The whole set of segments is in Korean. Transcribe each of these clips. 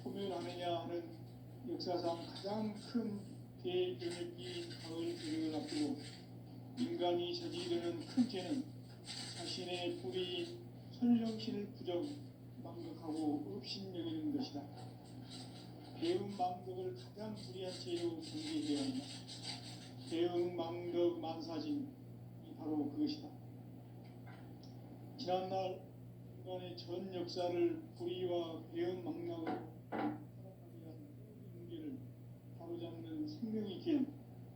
소멸하느냐 하는 역사상 가장 큰 대변혁이 가을 개벽을 앞두고 인간이 저지르는 큰 죄는 자신의 뿌리인 선령신을 부정, 망각하고 업신여기는 것이다. 배움 망덕을 가장 불의한 죄로 정죄해야 한다. 배움 망덕 만사진이 바로 그것이다. 지난날 인간의 전 역사를 불의와 배움 망락으로 살아가게 한 모든 문제를 바로잡는 생명의 길,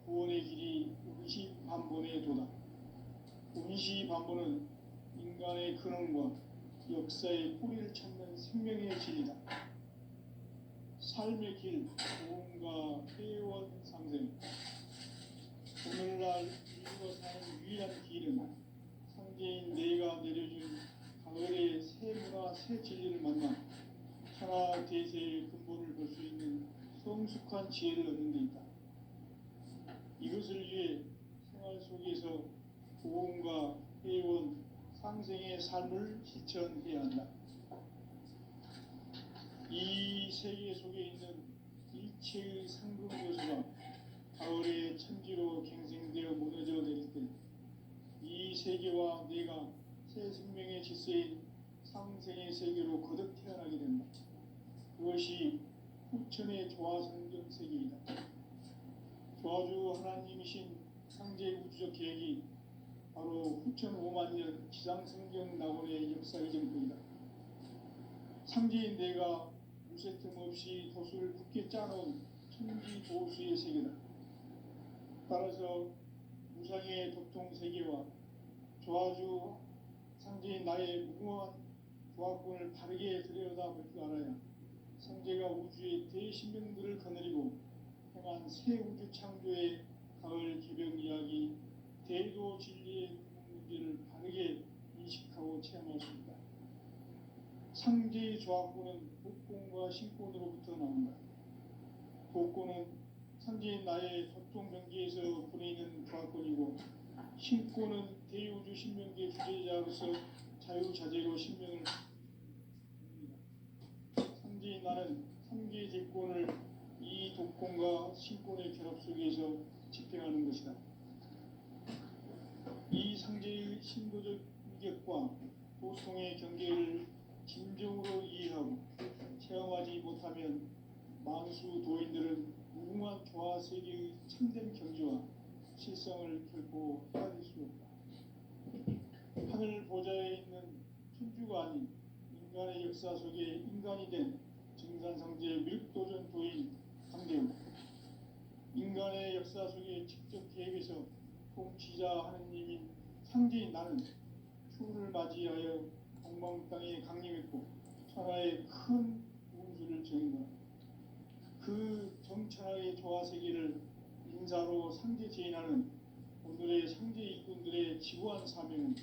구원의 길이 운시반본의 도다. 운시반본은 인간의 근원과 역사의 뿌리를 찾는 생명의 길이다. 삶의 길, 고음과 회원 상생. 오늘날 인류가 사는 유일한 길은 상제인 내가 내려준 가을의 새 문화, 새 진리를 만나 천하 대세의 근본을 볼 수 있는 성숙한 지혜를 얻는 데 있다. 이것을 위해 생활 속에서 고음과 회원, 상생의 삶을 실천해야 한다. 이 세계 속에 있는 일체의 상금 요소가 가을의 천지로 갱생되어 무너져 내릴 때 이 세계와 내가 새 생명의 질서인 상생의 세계로 거듭 태어나게 된다. 그것이 후천의 조화성경 세계이다. 조화주 하나님이신 상제 우주적 계획이 바로 후천 5만 년 지상성경 낙원의 역사의 전부이다. 상제인 내가 무쇠 틈 없이 도수를 굳게 짜놓은 천지 도수의 세계다. 따라서 무상의 도통 세계와 조화주 상제인 나의 무궁한 조화권을 바르게 들여다볼 줄 알아야 상제가 우주의 대신명들을 거느리고 행한 새 우주 창조의 가을 개벽 이야기, 대도 진리의 문제를 바르게 인식하고 체험할 수 있다. 상제의 조화권은 복권과 신권으로부터 나온다. 복권은 상제인 나의 소통 경계에서 보내는 조화권이고, 신권은 대우주 신명계 주제자로서 자유자재로 신명을 줍니다. 상제인 나는 3개 제권을 이 독권과 신권의 결합 속에서 집행하는 것이다. 이 상제의 신도적 위격과 도통의 경계를 진정으로 이해하고 체험하지 못하면 만수 도인들은 무궁한 조화 세계의 참된 경지와 실성을 결코 헤아릴 수 없다. 하늘 보좌에 있는 천주가 아닌 인간의 역사 속에 인간이 된 증산상제 밀도전 도인 강대우, 인간의 역사 속에 직접 계획해서 통치자 하느님인 상제인 나는 추후를 맞이하여 동방 땅에 강림했고 천하의 큰 운수를 정인다. 그 정천하의 조화세계를 인사로 상제 제인하는 오늘의 상제 일꾼들의 지구한 사명은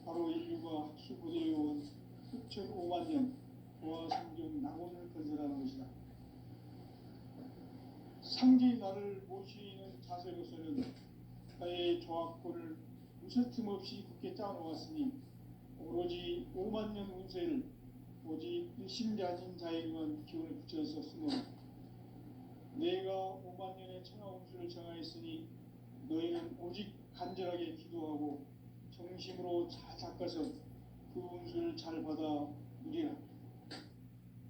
바로 인류가 학수부대에 온 6,5만 년 조화성경 낙원을 건설하는 것이다. 상제의 나를 모시는 자세로서는 나의 조화권을 무쇠틈 없이 굳게 짜놓았으니 오로지 5만 년 운세를 오직 일심자진 자에게만 기운을 붙여서 쓰노라. 내가 5만 년의 천하 운수를 정하였으니 너희는 오직 간절하게 기도하고 정심으로 잘 닦아서 그 운수를 잘 받아 누리라.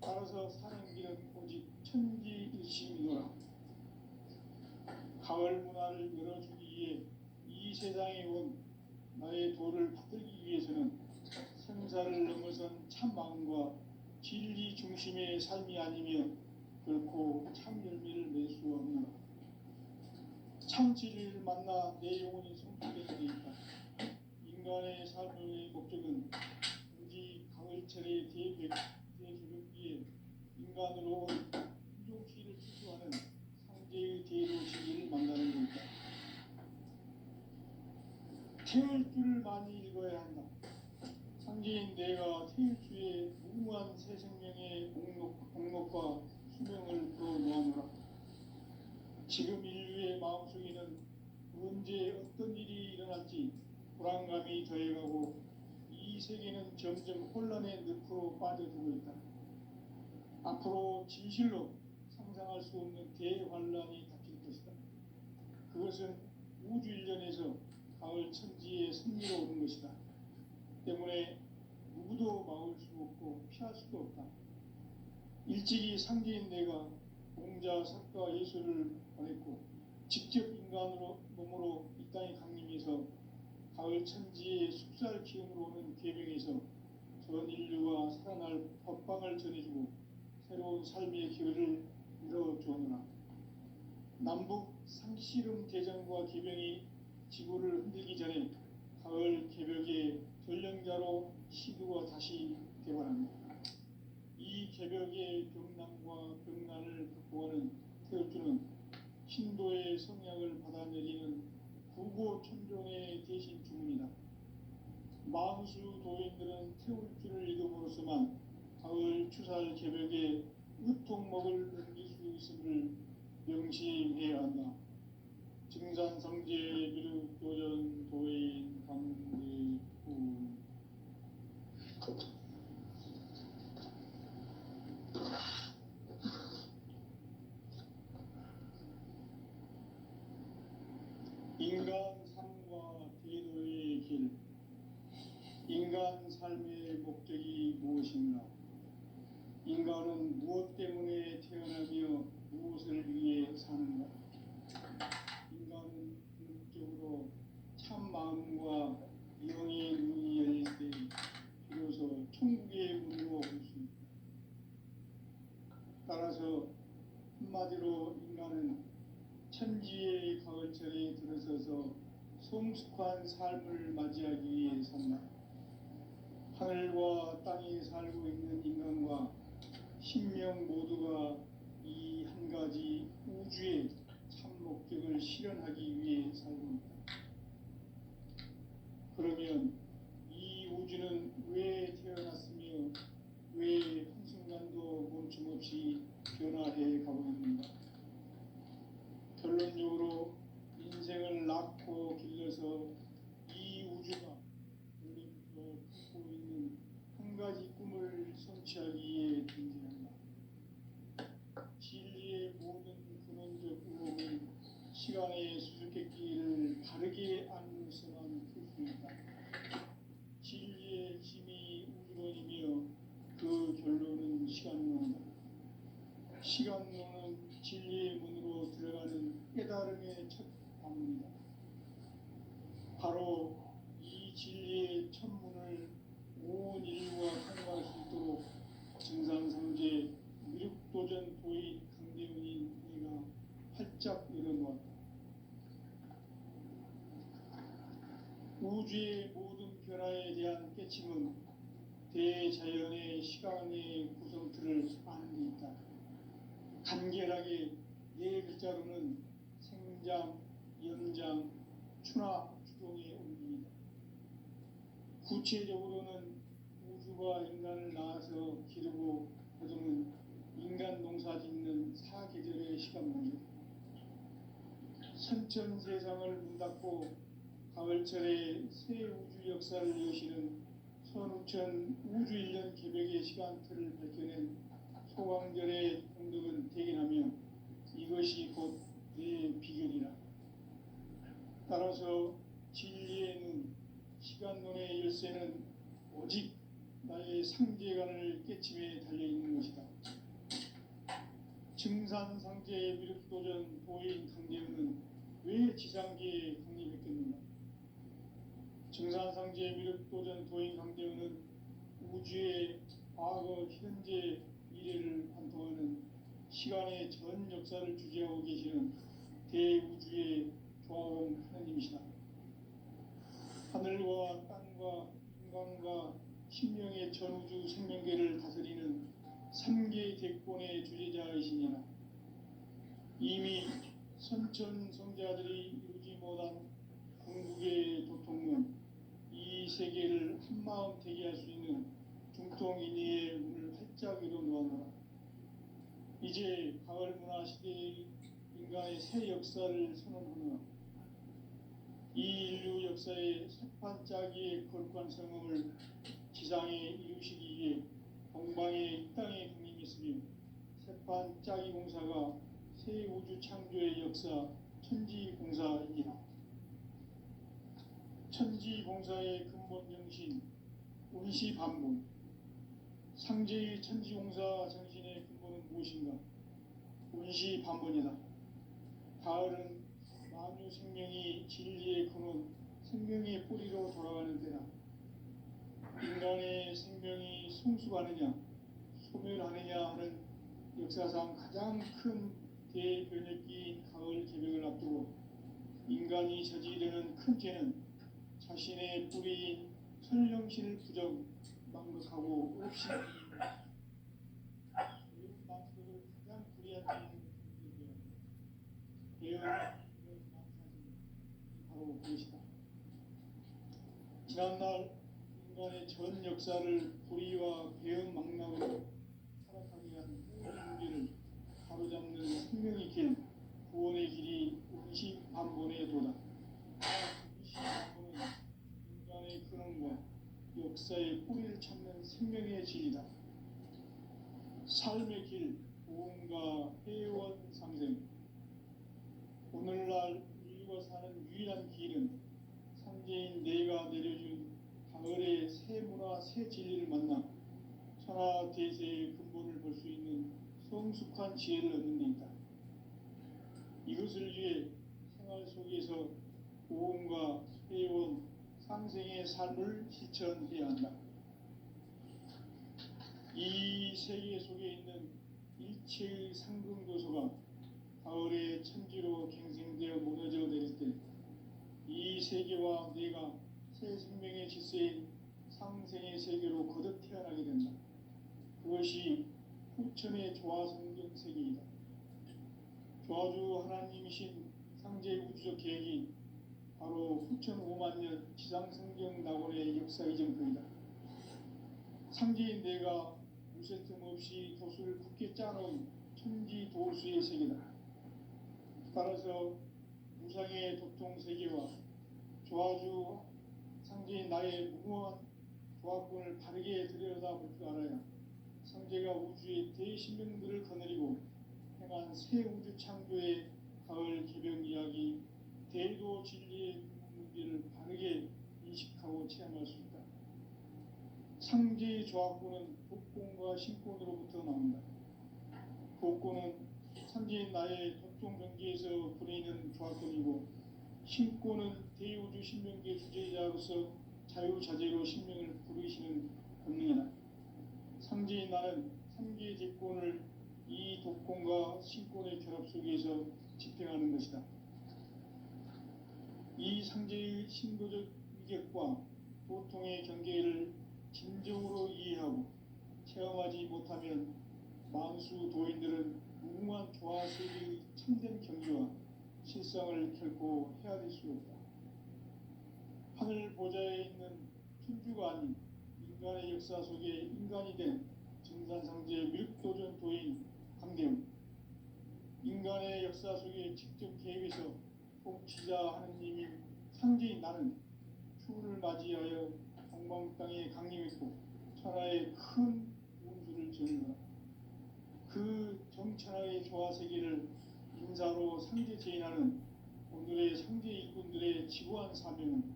따라서 사는 길은 오직 천지일심이노라. 가을 문화를 열어주기 위해 이 세상에 온 나의 도를 받들기 위해서는 생사를 넘어선 참 마음과 진리 중심의 삶이 아니면 결코 참 열매를 맺을 수 없노라. 참 진리를 만나 내 영혼이 성취되는 데 있다. 인간의 삶의 목적은 오직 가을철의 대개벽기에 인간으로 온 인종시를 추구하는 상제의 대도 진리를 만나는 데 있다. 태울 줄을 많이 읽어야 한다. 상제인 내가 태일주의 무궁한 새 생명의 목록과 수명을 풀어놓아노라. 지금 인류의 마음속에는 언제 어떤 일이 일어날지 불안감이 더해가고 이 세계는 점점 혼란의 늪으로 빠져들고 있다. 앞으로 진실로 상상할 수 없는 대환란이 닥칠 것이다. 그것은 우주 일련에서 가을 천지의 승리로 오는 것이다. 때문에 누구도 막을 수 없고 피할 수도 없다. 일찍이 상제인 내가 공자, 석가, 예수를 보냈고 직접 인간으로 몸으로 이 땅에 강림해서 가을 천지의 숲살 기운으로 오는 계명에서 전 인류가 살아날 법방을 전해주고 새로운 삶의 기회를 열어주었노라. 남북 상씨름 대전과 계명이 지구를 흔들기 전에 가을 개벽의 전령자로 시두가 다시 개발합니다. 이 개벽의 병난과 병난을 극복하는 태엽주는 신도의 성향을 받아내리는 구고천종의 대신 주문이다. 만수 도인들은 태울주를 이름으로서만 가을 추살 개벽에 의통목을 넘길 수 있음을 명심해야 한다. 증산성제 미륵도전 도인 강대구 인간 삶과 대도의 길. 인간 삶의 목적이 무엇인가? 인간은 무엇 때문에 태어나며 무엇을 위해 사는가? 인간은 궁극적으로 참 마음과 영의 눈이 열릴 때 비로소 천국의 문으로 올 수 있다. 따라서 한마디로 인간은 천지의 가을철에 들어서서 성숙한 삶을 맞이하기 위해 산다. 하늘과 땅에 살고 있는 인간과 신명 모두가 이 한 가지 우주의 참 목적을 실현하기 위해 살고 있다. 그러면 이 우주는 왜 태어났으며 왜 한순간도 멈춤없이 변화해 가고 있는가? 결론적으로 인생을 낳고 길러서 이 우주가 물론부터 품고 있는 한 가지 꿈을 성취하기 위해 존재한다. 진리의 모든 근원적 의혹은 시간의 수수께끼를 바르게 안으로서만 풀 수 있다. 진리의 힘이 우주론이며 그 결론은 시간론이다. 시간론은 진리의 문으로 들어가는 깨달음의 첫 방문이다. 바로 이 진리의 첫 문을 온 인류가 통과할 수 있도록 증산성제 미륵도전 도인 강대훈인 내가 활짝 열어놓았다. 우주의 모든 변화에 대한 깨침은 대자연의 시간의 구성틀을 아는 데 있다. 간결하게 네 글자로는 생장, 연장, 추나 추동의 옮김이다. 구체적으로는 우주가 인간을 낳아서 기르고 거두는 인간 농사 짓는 사계절의 시간문이다. 선천세상을 문 닫고 가을철에 새 우주 역사를 여시는 선우천 우주일년 개벽의 시간틀을 밝혀낸 소강절의 공덕은 대견하며 이것이 곧 내 비결이라. 따라서 진리의 눈, 시간론의 열쇠는 오직 나의 상제관을 깨침에 달려있는 것이다. 증산상제 미륵도전 도인 강대훈은 왜 지상계에 강림했겠는가? 증산상제 미륵도전 도인 강대훈은 우주의 과거, 현재, 미래를 관통하는 시간의 전 역사를 주재하고 계시는 대우주의 조화원 하나님이시다. 하늘과 땅과 인간과 신명의 전우주 생명계를 다스리는 3개 대권의 주제자이시니라. 이미 선천 성자들이 이루지 못한 궁극의 도통문, 이 세계를 한마음 되게 할 수 있는 중통인의의 문을 활짝 열어놓아노라. 이제 가을 문화 시대의 인간의 새 역사를 선언하노라. 이 인류 역사의 새판짜기의 거룩한 성음을 지상에 이루시기 위해 동방의 이 땅에 강림했으며 반짝이 공사가 새 우주 창조의 역사 천지공사이다. 천지공사의 근본 정신 운시반복. 상제의 천지공사 정신의 근본은 무엇인가? 운시반복이다. 가을은 만유 생명이 진리의 근원, 생명의 뿌리로 돌아가는 때다. 인간의 생명이 성숙하느냐, 소멸하느냐 하는 역사상 가장 큰 대변혁기인 가을 개벽을 앞두고 인간이 저지르는 큰 죄는 자신의 뿌리인 설령신을 부정, 망각하고 없이 만국을 가장 불의한 죄는 바로 그것이다. 지난날 인간의 전 역사를 불의와 배은망락으로 타락하게 한 모든 문제를 바로잡는 생명의 길, 구원의 길이 운시반본의 도다. 운시반본은 인간의 근원과 역사의 뿌리를 찾는 생명의 길이다. 삶의 길, 보험과 회원 상생. 오늘날 인류가 사는 유일한 길은 상제인 내가 내려준 가을의 새 문화, 새 진리를 만나 천하 대세의 근본을 볼 수 있는 성숙한 지혜를 얻는 데 있다. 이것을 위해 생활 속에서 보험과 회원, 상생의 삶을 실천해야 한다. 이 세계 속에 있는 일체의 상승도서가 가을의 천지로 갱생되어 무너져 내릴 때 이 세계와 내가 새 생명의 질서인 상생의 세계로 거듭 태어나게 된다. 그것이 후천의 조화성경 세계이다. 조화주 하나님이신 상제 우주적 계획이 바로 후천 5만년 지상성경 낙원의 역사 이정표이다. 상제인 내가 무쇠 틈 없이 도수를 굳게 짜놓은 천지 도수의 세계다. 따라서 무상의 도통 세계와 조화주 상제인 나의 무모한 조화권을 바르게 들여다볼 줄 알아야 상제가 우주의 대신명들을 거느리고 행한 새 우주 창조의 가을 개벽 이야기, 대도 진리의 문제를 바르게 인식하고 체험할 수 있다. 상제의 조화권은 독권과 신권으로부터 나온다. 독권은 상제인 나의 독종 경계에서 부리는 조화권이고, 신권은 대우주 신명계 주제자로서 자유자재로 신명을 부르시는 권능이다. 상제인 나는 상계의 제권을 이 독권과 신권의 결합 속에서 집행하는 것이다. 이 상제의 신도적 위격과 도통의 경계를 진정으로 이해하고 체험하지 못하면 만수 도인들은 무궁한 조화세계의 참된 경지와 실상을 결코 헤아릴 수 없다. 하늘 보좌에 있는 천주가 아닌 인간의 역사 속에 인간이 된 증산상제 밀도전 도인 강대웅, 인간의 역사 속에 직접 개입해서 통치자 하느님인 상제인 나는 추후를 맞이하여 동방 땅에 강림했고 천하의 큰 운수를 지은 그 정천하의 조화세계를 인사로 상제 제인하는 오늘의 상제 일꾼들의 지구한 사명은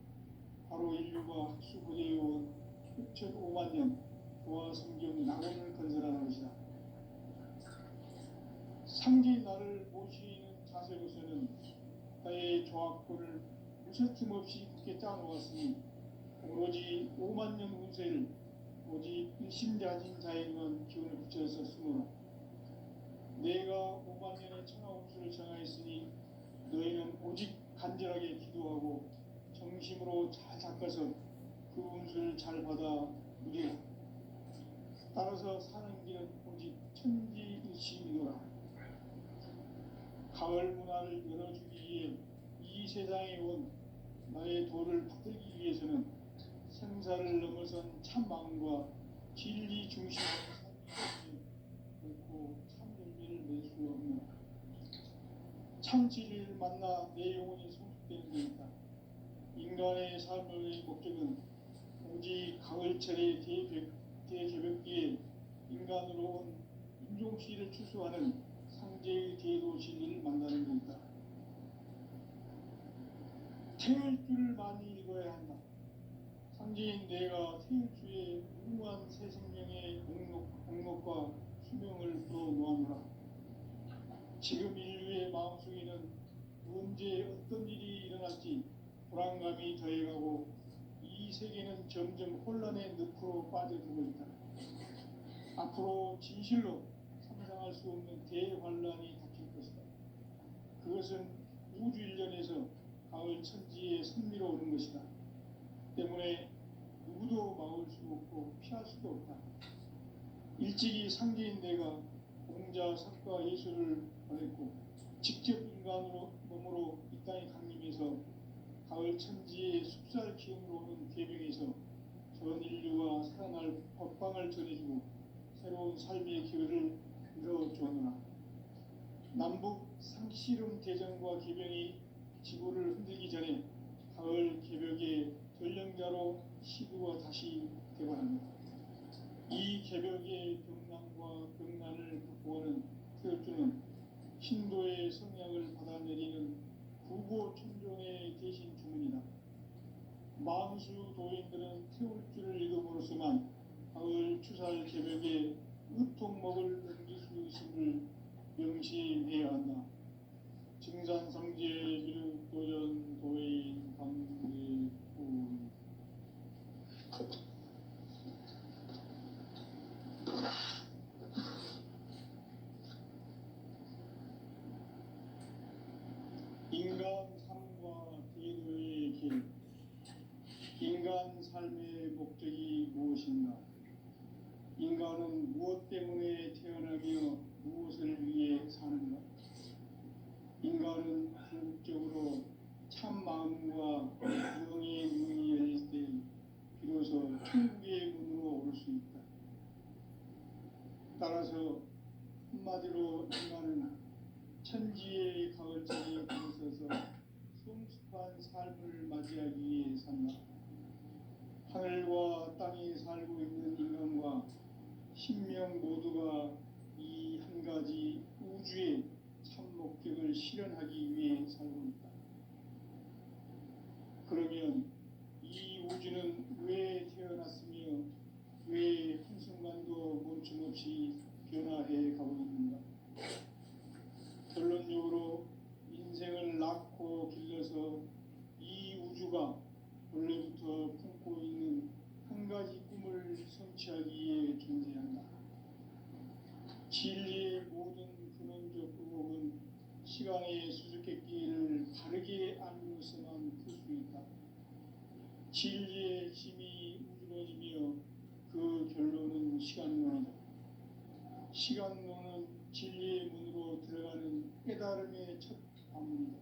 바로 인류가 학수고대해온 6,500년 조화성경 낙원을 건설하는 것이다. 상제인 나를 모시는 자세로서는 나의 조화권을 무쇠틈 없이 굳게 짜놓았으니 오로지 5만 년 운세를 오직 일심자진 자에게만 기운을 붙였었으므로 내가 5만 년의 천하 운수를 정하였으니 너희는 오직 간절하게 기도하고 정심으로 잘 닦아서 그 운수를 잘 받아 누리라. 따라서 사는 길은 오직 천지일심이노라. 가을 문화를 열어주기 위해 이 세상에 온 나의 도를 받들기 위해서는 생사를 넘어선 참 마음과 진리 중심의 삶이 결코 참 열매를 낼 수 없노라. 참 진리를 만나 내 영혼이 성숙되는 데 있다. 인간의 삶의 목적은 오직 가을철의 대개벽기에 인간으로 온 인종 세종시를 추수하는 상제의 대도 진리를 만나는 것이다. 태울 줄을 많이 읽어야 한다. 상제인 내가 태울주의 무한 새 생명의 목록과 수명을 풀어놓아노라. 지금 인류의 마음속에는 언제 어떤 일이 일어날지 불안감이 더해가고 이 세계는 점점 혼란의 늪으로 빠져들고 있다. 앞으로 진실로 상상할 수 없는 대환란이 닥칠 것이다. 그것은 우주 일련에서 가을 천지에 선미로 오는 것이다. 때문에 누구도 막을 수 없고 피할 수도 없다. 일찍이 상제인 내가 공자, 석가, 예수를 보냈고 직접 인간으로 몸으로 이 땅에 강림해서 가을 천지의 숲살 기운으로 오는 계명에서 전 인류가 살아날 법방을 전해주고 새로운 삶의 기회를 열어주었노라. 남북 상씨름 대전과 계병이 지구를 흔들기 전에 가을 개벽의 전령자로 시구가 다시 되관합니다. 이 개벽의 병난과 병난을 극복하는 태울주는 신도의 성향을 받아내리는 구고천종의 대신 주문이다. 만수 도인들은 태울주를 읽음으로써만 가을 추살 개벽의 의통목을 넘길 수 있음을 명심해야 한다. 증산상제 미륵도전 도인 강대구 인간 삶과 대도의 길. 인간 삶의 목적이 무엇인가? 인간은 무엇 때문에 태어나며 무엇을 위해 사는가? 인간은 궁극적으로 참 마음과 영의 문이 열릴 때 비로소 천국의 문으로 올 수 있다. 따라서 한마디로 인간은 천지의 가을장에 들어서서 성숙한 삶을 맞이하기 위해 산다. 하늘과 땅에 살고 있는 인간과 신명 모두가 이 한 가지 우주의 참 목적을 실현하기 위해 살고 있다. 그러면 이 우주는 왜 태어났으며 왜 한순간도 멈춤없이 변화해 가고 있는가? 결론적으로 인생을 낳고 길러서 이 우주가 원래부터 품고 있는 한 가지 꿈을 성취하기 위해 존재한다. 진리의 모든 근원적 의혹은 시간의 수수께끼를 바르게 알고서만 풀 수 있다. 진리의 힘이 우주론이며 그 결론은 시간론이다. 시간론은 진리의 문으로 들어가는 깨달음의 첫 관문이다.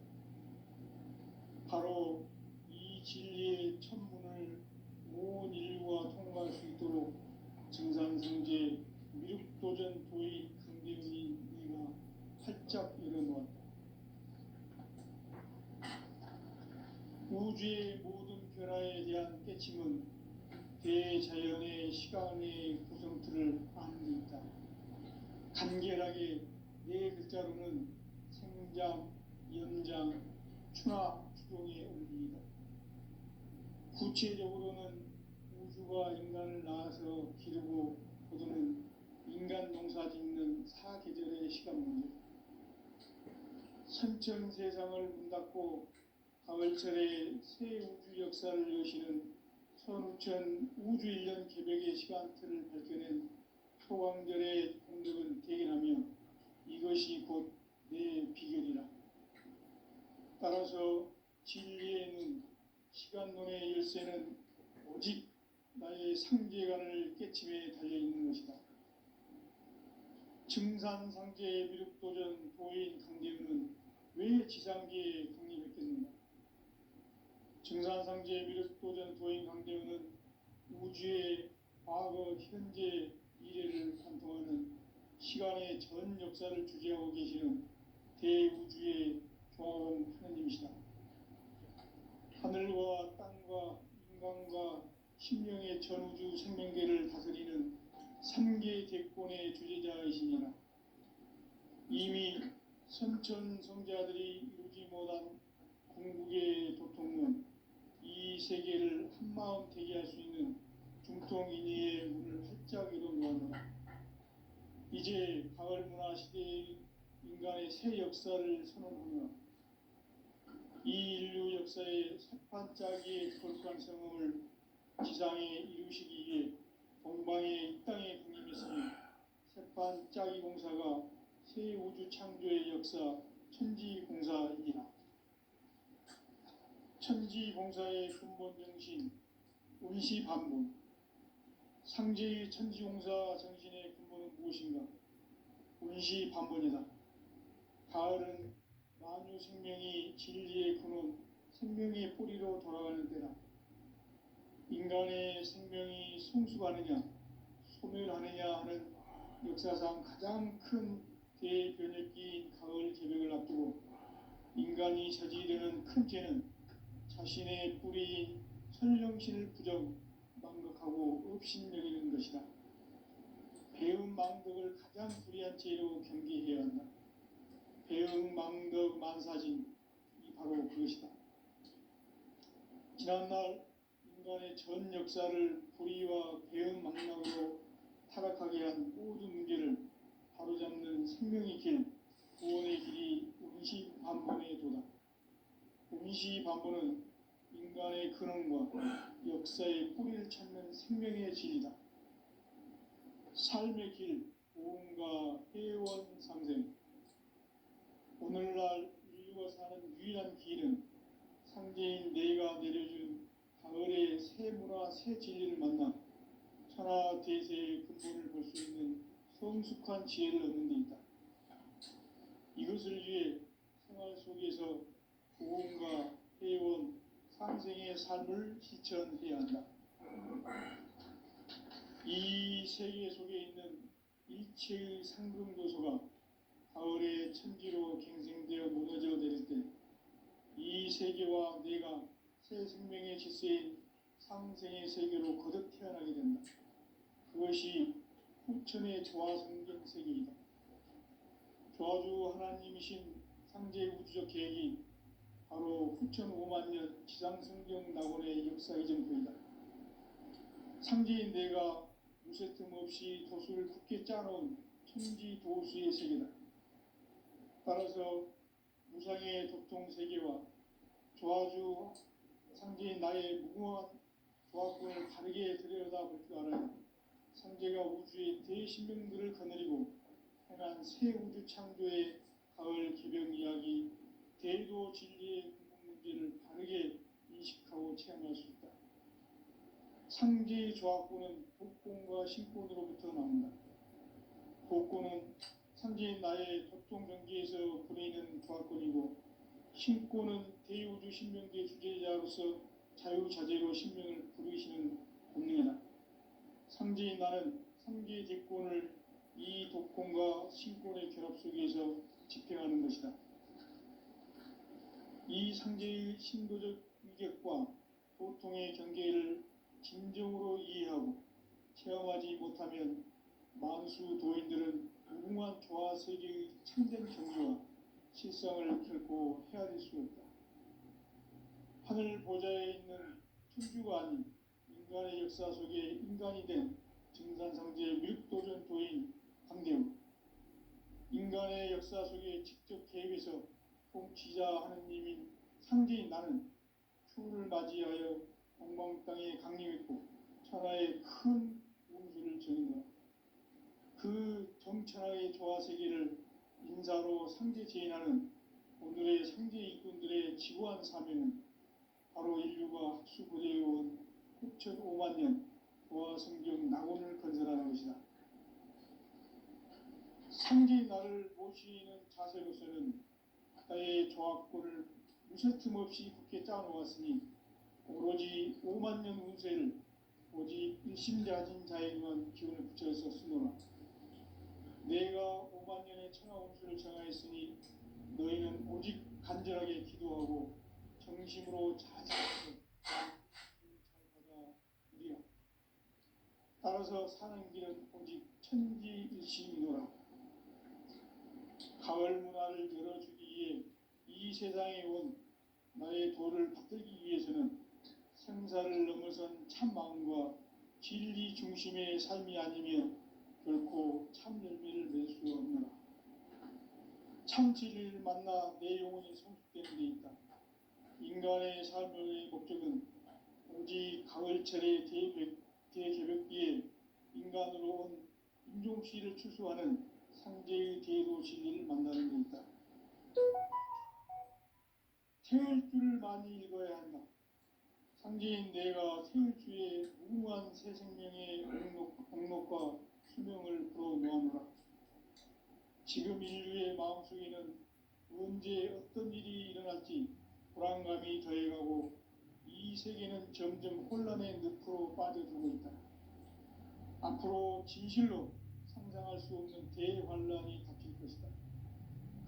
바로 이 진리의 첫 문을 온 인류가 통과할 수 있도록 증산성제 미륵도전 도의 강대훈이 네가 활짝 열어놓았다. 우주의 모든 변화에 대한 깨침은 대자연의 시간의 구성틀을 아는 데 있다. 간결하게 네 글자로는 생장, 연장, 추나 추동의 원리이다. 구체적으로는 우주가 인간을 낳아서 기르고 거두는 인간 농사 짓는 사계절의 시간 문제. 선천 세상을 문 닫고 가을철에 새 우주 역사를 여시는 선우천 우주 일년 개벽의 시간틀을 밝혀낸 초광절의 공덕은 대견하며 이것이 곧 내 비결이라. 따라서 진리의 눈, 시간론의 열쇠는 오직 나의 상제관을 깨침에 달려있는 것이다. 증산상제 미륵도전 도인 강대훈은 왜 지상계에 강림했겠는가? 증산상제 미륵도전 도인 강대훈은 우주의 과거, 현재, 미래를 관통하는 시간의 전 역사를 주재하고 계시는 대우주의 조화원 하느님이시다. 하늘과 땅과 인간과 신명의 전우주 생명계를 다스리는 삼계 대권의 주재자이시니라. 이미 선천성자들이 이루지 못한 궁극의 도통론 이 세계를 한마음 되게 할 수 있는 중통인의의 문을 활짝 열어놓았노라. 이제 가을 문화 시대의 인간의 새 역사를 선언하며 이 인류 역사의 새판짜기의 거룩한 성음을 지상에 이루시기 위해 동방의 이 땅에 군림했으니 새판짜기 공사가 새 우주 창조의 역사 천지공사이니라. 천지공사의 근본 정신 운시반본. 상제의 천지공사 정신의 근본은 무엇인가? 운시반본이다. 가을은 만유 생명이 진리의 근원, 생명의 뿌리로 돌아가는 때다. 인간의 생명이 성숙하느냐, 소멸하느냐 하는 역사상 가장 큰 대변혁기인 가을 개벽을 앞두고 인간이 저지르는 큰 죄는 자신의 뿌리인 설령신을 부정, 망각하고 업신여기는 것이다. 배음 망덕을 가장 불의한 죄로 경계해야 한다. 배음 망덕 만사진이 바로 그것이다. 지난날 인간의 전 역사를 불의와 배음 망락으로 타락하게 한 모든 문제를 바로잡는 생명의 길, 구원의 길이 운시반본의 도다. 운시반본은 인간의 근원과 역사의 뿌리를 찾는 생명의 진리다. 삶의 길, 보험과 회원 상생. 오늘날 인류가 사는 유일한 길은 상제인 내가 내려준 가을의 새 문화, 새 진리를 만나 천하 대세의 근본을 볼 수 있는 성숙한 지혜를 얻는 데 있다. 이것을 위해 생활 속에서 보험과 회원, 상생의 삶을 실천해야 한다. 이 세계 속에 있는 일체의 상금 요소가 가을의 천지로 갱생되어 무너져 내릴 때 이 세계와 내가 새 생명의 질서인 상생의 세계로 거듭 태어나게 된다. 그것이 후천의 조화성경 세계이다. 조화주 하나님이신 상제 우주적 계획이 바로 후천 5만 년 지상성경 낙원의 역사의 전부이다. 상제인 내가 무쇠틈 없이 도수를 굳게 짜놓은 천지도수의 세계다. 따라서 무상의 도통세계와 조화주 상제인 나의 무궁한 조합권을 바르게 들여다볼 줄 알아야 상제가 우주의 대신명들을 거느리고 행한 새 우주 창조의 가을 개벽 이야기, 대도 진리의 근본 문제를 바르게 인식하고 체험할 수 있다. 상제의 조합권은 복권과 신권으로부터 나온다. 복권은 상제인 나의 도통 경계에서 보내는 조합권이고, 신권은 대우주 신명계 주제자로서 자유자재로 신명을 부르시는 본능이다. 상제인 나는 상계 대권을 이 독권과 신권의 결합 속에서 집행하는 것이다. 이 상제의 신도적 위격과 도통의 경계를 진정으로 이해하고 체험하지 못하면 만수 도인들은 무궁한 조화 세계의 참된 경지와 실상을 결코 헤아릴 수 없다. 하늘 보좌에 있는 천주가 아닌 인간의 역사 속에 인간이 된 증산상제 밀도전 도인 강대우, 인간의 역사 속에 직접 개입해서 통치자 하느님인 상제인 나는 추운을 맞이하여 동방 땅에 강림했고 천하의 큰 운수를 정인다. 그 정천하의 조화 세계를 인사로 상제 제인하는 오늘의 상제 일꾼들의 지구한 사명은 바로 인류가 학수고대해온 후천 5만 년 조화 성경 낙원을 건설하는 것이다. 상제인 나를 모시는 자세로서는 나의 조합권을 무쇠틈 없이 굳게 짜놓았으니 오로지 5만 년 운세를 오직 일심자진 자에게만 기운을 붙여서 쓰노라. 내가 5만 년의 천하 운수를 정하였으니 너희는 오직 간절하게 기도하고 정심으로 자제해서 잘 받아들이라. 따라서 사는 길은 오직 천지일심이노라. 가을 문화를 열어주기 위해 이 세상에 온 나의 도를 붙들기 위해서는 생사를 넘어선 참 마음과 진리 중심의 삶이 아니면 결코 참 열매를 맺을 수 없노라. 참 진리를 만나 내 영혼이 성숙되는 데 있다. 인간의 삶의 목적은 오직 가을철의 대개벽기에 인간으로 온 인종시를 추수하는 상제의 대도 진리를 만나는 데 있다. 태을 줄을 많이 읽어야 한다. 상제인 내가 태을 주에 무궁한 새 생명의 옥록과 수명을 불어놓아노라. 지금 인류의 마음속에는 언제 어떤 일이 일어날지 불안감이 더해가고 이 세계는 점점 혼란의 늪으로 빠져들고 있다. 앞으로 진실로 상상할 수 없는 대환란이 닥칠 것이다.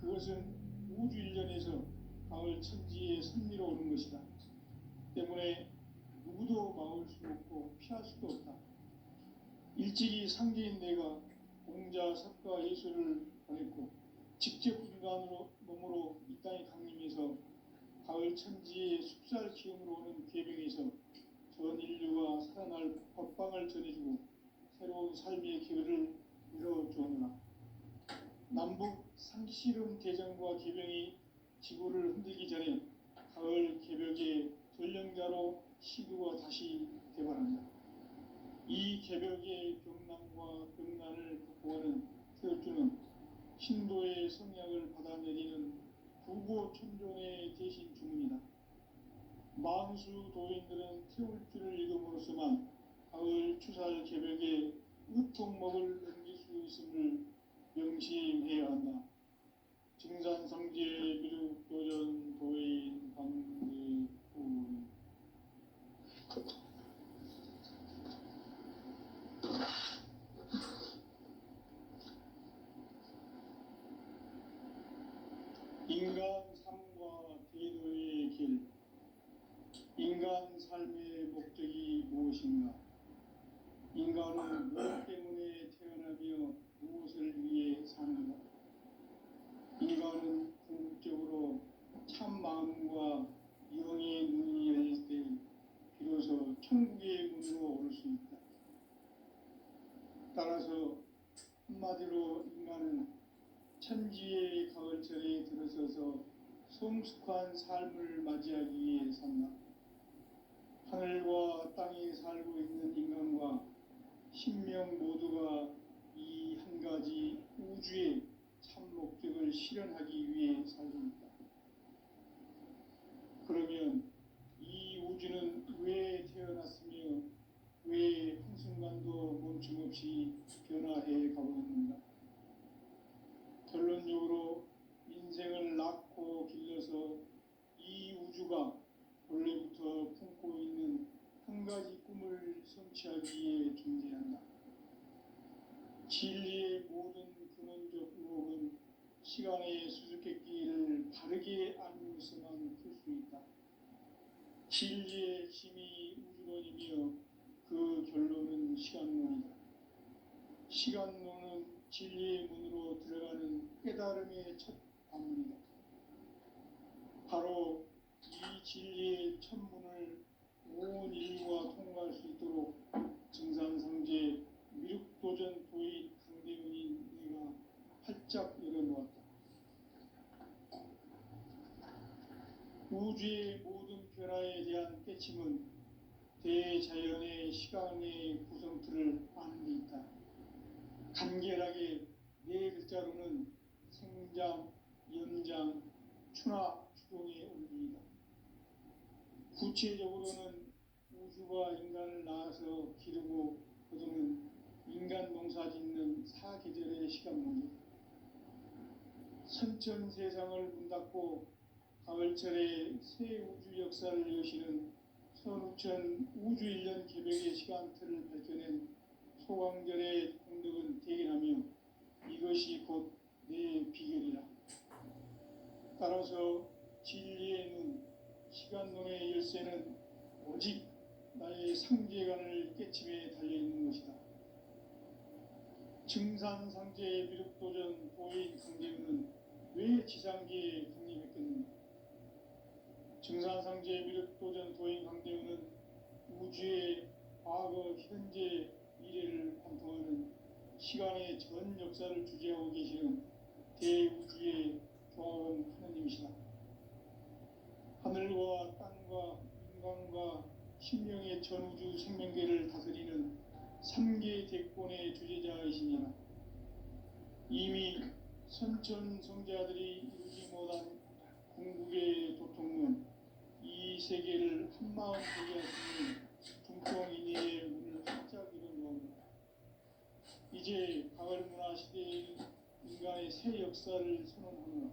그것은 우주 일련에서 가을 천지에 선미로 오는 것이다. 때문에 누구도 막을 수 없고 피할 수도 없다. 일찍이 상제인 내가 공자, 석가, 예수를 보냈고 직접 인간으로 몸으로 이 땅에 강림해서 가을 천지의 숲살 기음으로 오는 계명에서 전 인류가 살아날 법방을 전해주고 새로운 삶의 기회를 이뤄주었노라. 남북 상씨름 대전과 계명이 지구를 흔들기 전에 가을 개벽의 전령자로 시구가 다시 개발한다. 이 개벽의 경남과 병난을 극복하는 태울주는 신도의 성약을 받아내리는 구고천종의 대신 주문이다. 만수 도인들은 태울주를 읽음으로써만 가을 추살 개벽의 의통목을 넘길 수 있음을 명심해야 한다. 증산성제 미륵도전 도인 방대훈. 인간 삶과 대도의 길. 인간 삶의 목적이 무엇인가? 인간은 무엇 때문에 태어나며 무엇을 위해 사는가? 인간은 궁극적으로 참 마음과 영의 눈이 열릴 때 비로소 천국의 문으로 오를 수 있다. 따라서 한마디로 인간은 천지의 가을철에 들어서서 성숙한 삶을 맞이하기 위해 산다. 하늘과 땅에 살고 있는 인간과 신명 모두가 이 한 가지 우주의 참 목적을 실현하기 위해 살고 있다. 그러면 이 우주는 왜 태어났으며 왜 한순간도 멈춤없이 변화해 가고 있는가? 결론적으로 인생을 낳고 길러서 이 우주가 원래부터 품고 있는 한 가지 꿈을 성취하기 위해 존재한다. 진리의 모든 근원적 의혹은 시간의 수수께끼를 바르게 알고서만 풀 수 있다. 진리의 핵심이 우주론이며 그 결론은 시간론이다. 시간론은 진리의 문으로 들어가는 깨달음의 첫 관문이다. 바로 이 진리의 첫 문을 온 인류가 통과할 수 있도록 증산성제 미륵도전 도인 강대훈인 내가 활짝 열어놓았다. 우주의 모든 변화에 대한 깨침은 대자연의 시간의 구성틀을 아는 데 있다. 간결하게 네 글자로는 생장, 연장, 추나 추동의 원리이다. 구체적으로는 우주가 인간을 낳아서 기르고 거두는 인간 농사 짓는 사계절의 시간론이다. 선천 세상을 문 닫고 가을철에 새 우주 역사를 여시는 선우천 우주 1년 개벽의 시간틀을 밝혀낸 소광절의 공덕은 대견하며 이것이 곧 내 비결이라. 따라서 진리의 눈, 시간론의 열쇠는 오직 나의 상제관을 깨침에 달려있는 것이다. 증산상제의 미륵도전 도인 강대훈은 지상기에 강림했겠는가. 증산상제 미륵도전 도인 강대우는 우주의 과거, 현재, 미래를 관통하는 시간의 전 역사를 주재하고 계시는 대우주의 조화원 하느님이시다. 하늘과 땅과 인간과 신명의 전우주 생명계를 다스리는 3계 대권의 주재자이시니라. 이미 선천성자들이 이루지 못한 궁극의 도통은 이 세계를 한마음 되게 하시니 중통인의의 문을 활짝 열어놓습니다. 이제 가을문화 시대의 인간의 새 역사를 선언하노라.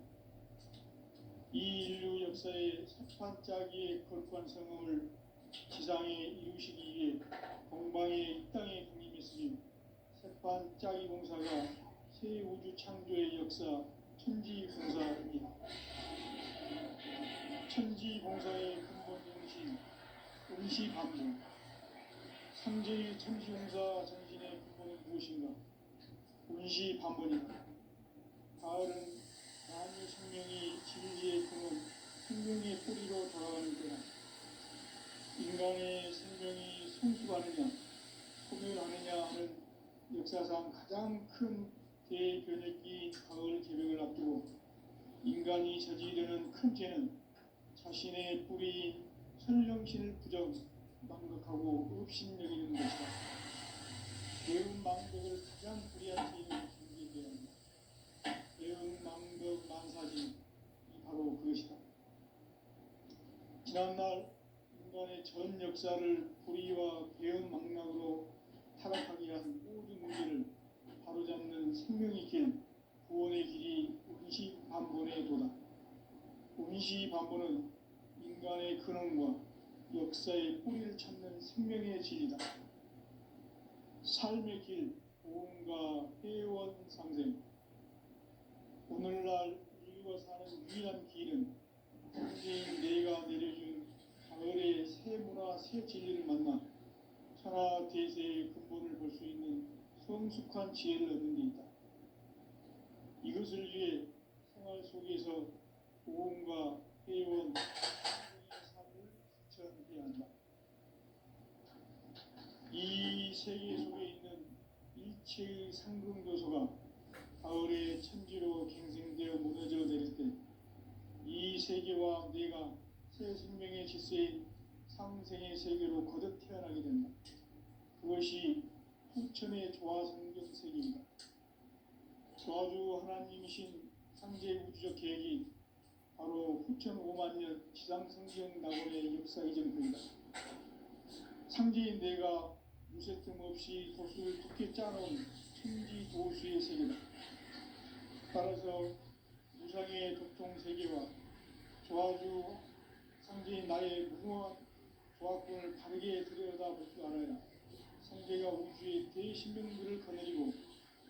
이 인류 역사의 새판짜기의 거룩한 성음을 지상에 이루시기 위해 동방의 이 땅에 강림했으니 새판짜기 공사가 새 우주 창조의 역사 천지공사입니다. 천지공사의 근본 정신 운시반복. 삼재의 천지공사 정신의 근본은 무엇인가? 운시반복이다. 가을은 만유 생명이 진리의 근원, 생명의 뿌리로 돌아가는 때다. 인간의 생명이 성숙하느냐, 소멸하느냐 하는 역사상 가장 큰 대변혁기인 가을 개벽을 앞두고 인간이 저지르는 큰 죄는 자신의 뿌리인 선령신을 부정, 망각하고 업신여기는 것이다. 배운 망덕을 가장 불이한 죄는 경계해야 한다. 배운 망덕 만사지 바로 그것이다. 지난날 인간의 전 역사를 불의와 배은 망락으로 타락하게 한 모든 문제를 바로잡는 생명의 길, 구원의 길이 운시반본의 도다. 운시반본은 인간의 근원과 역사의 뿌리를 찾는 생명의 질이다. 삶의 길, 보험과 회원 상생. 오늘날 인류가 사는 유일한 길은 현재인 내가 내려준 가을의 새 문화, 새 진리를 만나 천하 대세의 근본을 볼 수 있는 성숙한 지혜를 얻는 데 있다. 이것을 위해 생활 속에서 보험과 회원, 삶을 실천해야 한다. 이 세계 속에 있는 일체의 상금교소가 가을의 천지로 갱생되어 무너져 내릴 때 이 세계와 내가 새 생명의 질서인 상생의 세계로 거듭 태어나게 된다. 그것이 후천의 조화성경 세계이다. 조화주 하나님이신 상제 우주적 계획이 바로 후천 5만 년 지상성경 낙원의 역사의 정표이다. 상제인 내가 무쇠틈 없이 도수를 두께 짜놓은 천지 도수의 세계다. 따라서 무상의 도통 세계와 조화주 상제인 나의 무궁한 조화권을 바르게 들여다볼 줄 알아야 상제가 우주의 대신명들을 거느리고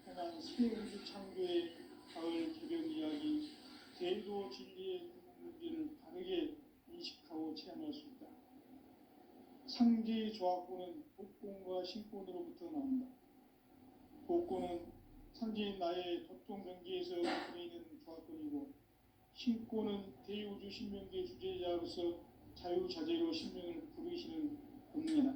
행한 새 우주 창조의 가을 개벽 이야기, 대도 진리의 문제를 바르게 인식하고 체험할 수 있다. 상제의 조화권은 복권과 신권으로부터 나온다. 복권은 상제인 나의 도통 경계에서 보이는 조화권이고, 신권은 대우주 신명계 주제자로서 자유자재로 신명을 부르시는 본능이다.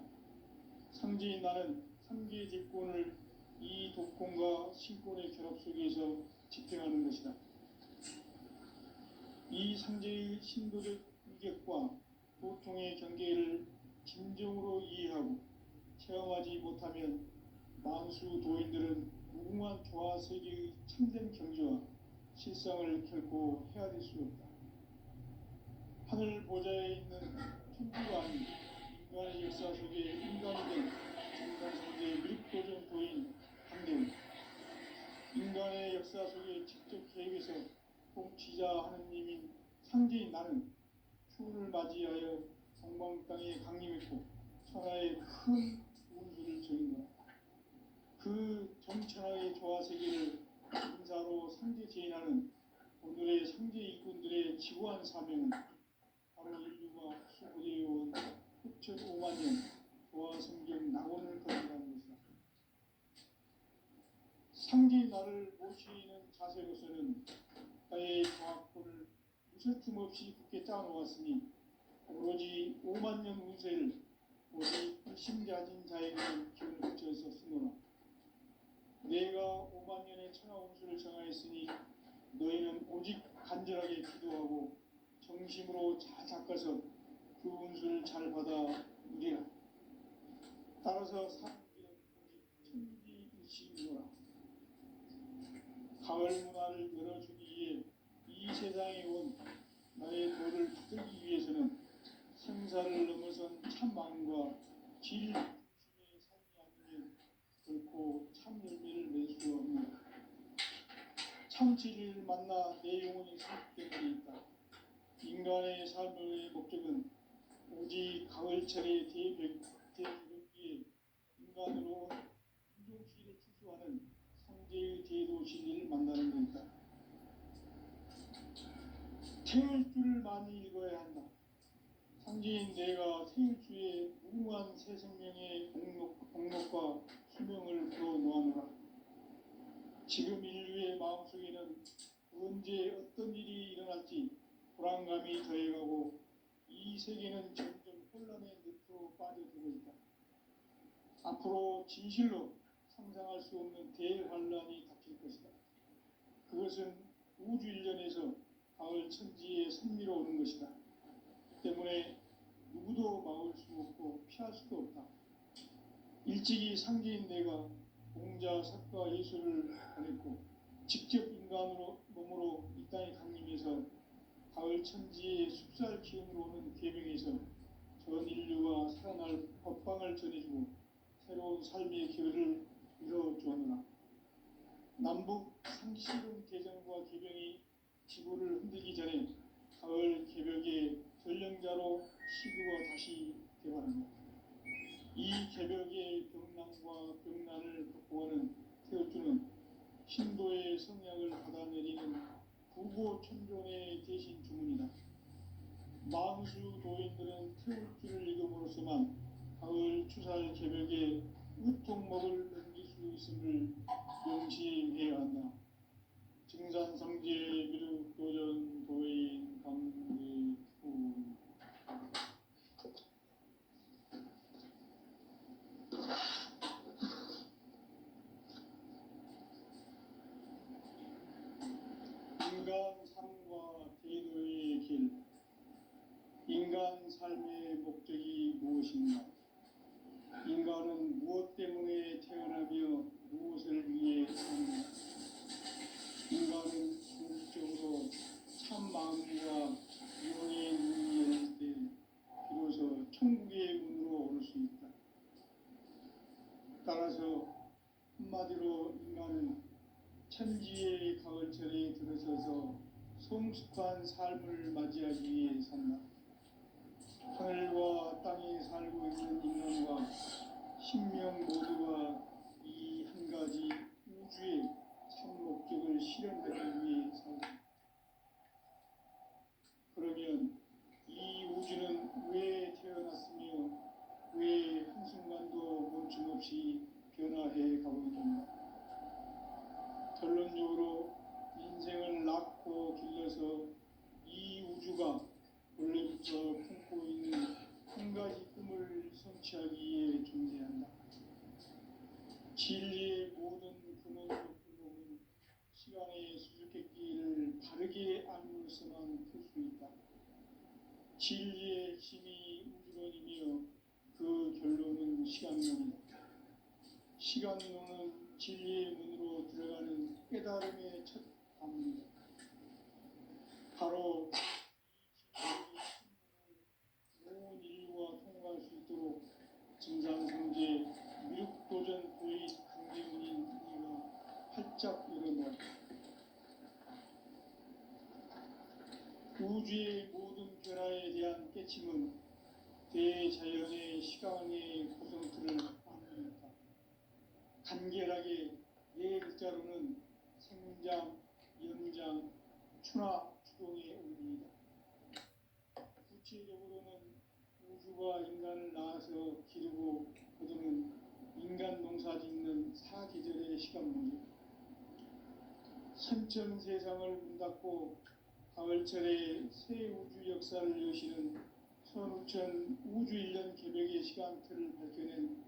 상제인 나는 3계 대권을 이 독권과 신권의 결합 속에서 집행하는 것이다. 이 상제의 신도적 위격과 도통의 경계를 진정으로 이해하고 체험하지 못하면 만수 도인들은 무궁한 조화 세계의 참된 경지와 실상을 결코 헤아릴 수 없다. 하늘 보좌에 있는 천주가 아닌 인간의 역사 속에 인간이 된 증산상제의 미륵도전 도인 강대우. 인간의 역사 속에 직접 계획해서 통치자 하느님인 상제인 나는 추운을 맞이하여 동방 땅에 강림했고 천하의 큰 운수를 적인 거다. 그 정천하의 조화 세계를 인사로 상제 제인하는 오늘의 상제 일꾼들의 지구한 사명은 바로 인류가 수고되어온 후천 5만 년 조화 성경 낙원을 건너가는 것이다. 상제 나를 모시는 자세로서는 나의 과학고를 무설춤 없이 굳게 짜놓았으니 오로지 5만 년 운세를 오직 불심자진 자에게는 기운을 붙여서 쓰노라. 내가 5만 년의 천하 운수를 정하였으니 너희는 오직 간절하게 기도하고 정심으로 잘 닦아서 그 운수를 잘 받아 누리라. 따라서 사는 길은 오직 천지일시이노라. 가을 문화를 열어주기 위해 이 세상에 온 나의 도를 붙들기 위해서는 생사를 넘어선 참 마음과 질 중심의 삶이 아니면 결코 참 열매를 맺을 수 없는 참 진리를 만나 내 영혼이 성숙되게 있다. 인간의 삶의 목적은 오직 가을철의 대벽기에 인간으로 온 인종시를 추수하는 상제의 제도 진리를 만나는 것이다. 태울 줄을 많이 읽어야 한다. 상제인 내가 태울주의 무궁한 새 생명의 공력과 수명을 불어놓아노라. 지금 인류의 마음속에는 언제 어떤 일이 일어날지 불안감이 더해가고 이 세계는 점점 혼란의 늪으로 빠져들고 있다. 앞으로 진실로 상상할 수 없는 대환란이 닥칠 것이다. 그것은 우주 일련에서 가을 천지의 선미로 오는 것이다. 때문에 누구도 막을 수 없고 피할 수도 없다. 일찍이 상제인 내가 공자, 석가, 예수를 보냈고 직접 인간으로 몸으로 이 땅에 강림해서 가을 천지의 숲살 기운으로 오는 계명에서 전 인류와 살아날 법방을 전해주고 새로운 삶의 기회를 이뤄주었노라. 남북 상시름 개정과 개병이 지구를 흔들기 전에 가을 개벽의 전령자로 시구가 다시 개발한다. 이 개벽의 병난과 병난을 극복하는 태우주는 신도의 성약을 받아내리는 구고천존의 대신 주문이다. 만수 도인들은 태울주를 읽음으로써만 가을 추살 개벽의 의통목을 넘길 수 있음을 명심해야 한다. 증산성제 미륵도전 도인 강의후 인간 삶과 대도의 길. 인간 삶의 목적이 무엇인가? 인간은 무엇 때문에 태어나며 무엇을 위해 사는가? 인간은 궁극적으로 참 마음과 영의 문이 열릴 때 비로소 천국의 문으로 오를 수 있다. 따라서 한마디로 인간은 천지의 가을철에 들어서서 성숙한 삶을 맞이하기 위해 산다. 하늘과 땅에 살고 있는 인간과 신명 모두가 이 한 가지 우주의 참 목적을 실현하기 위해 산다. 그러면 이 우주는 왜 태어났으며 왜 한순간도 멈춤없이 변화해 가고 있는가? 결론적으로 인생을 낳고 길러서 이 우주가 원래부터 품고 있는 한 가지 꿈을 성취하기 위해 존재한다. 진리의 모든 근원적 근원은 시간의 수수께끼를 바르게 알므로서만 풀 수 있다. 진리의 핵심이 우주론이며 그 결론은 시간론이다. 시간론은 진리의 문으로 들어가는 깨달음의 첫 방문이다. 바로 온 인류가 통과할 수 있도록 증산성제 미륵도전 도의 강제문인 이가 활짝 열어놓았다. 우주의 모든 변화에 대한 깨침은 대자연의 시간의 구성틀을 만들었다. 간결하게 네 글자로는 생장, 연장, 추나 추동의 의미이다. 구체적으로는 우주가 인간을 낳아서 기르고 거두는 인간 농사 짓는 사계절의 시간 문제. 선천 세상을 문 닫고 가을철에 새 우주 역사를 여시는 15,000 우주 1년 개벽의 시간표를 밝혀낸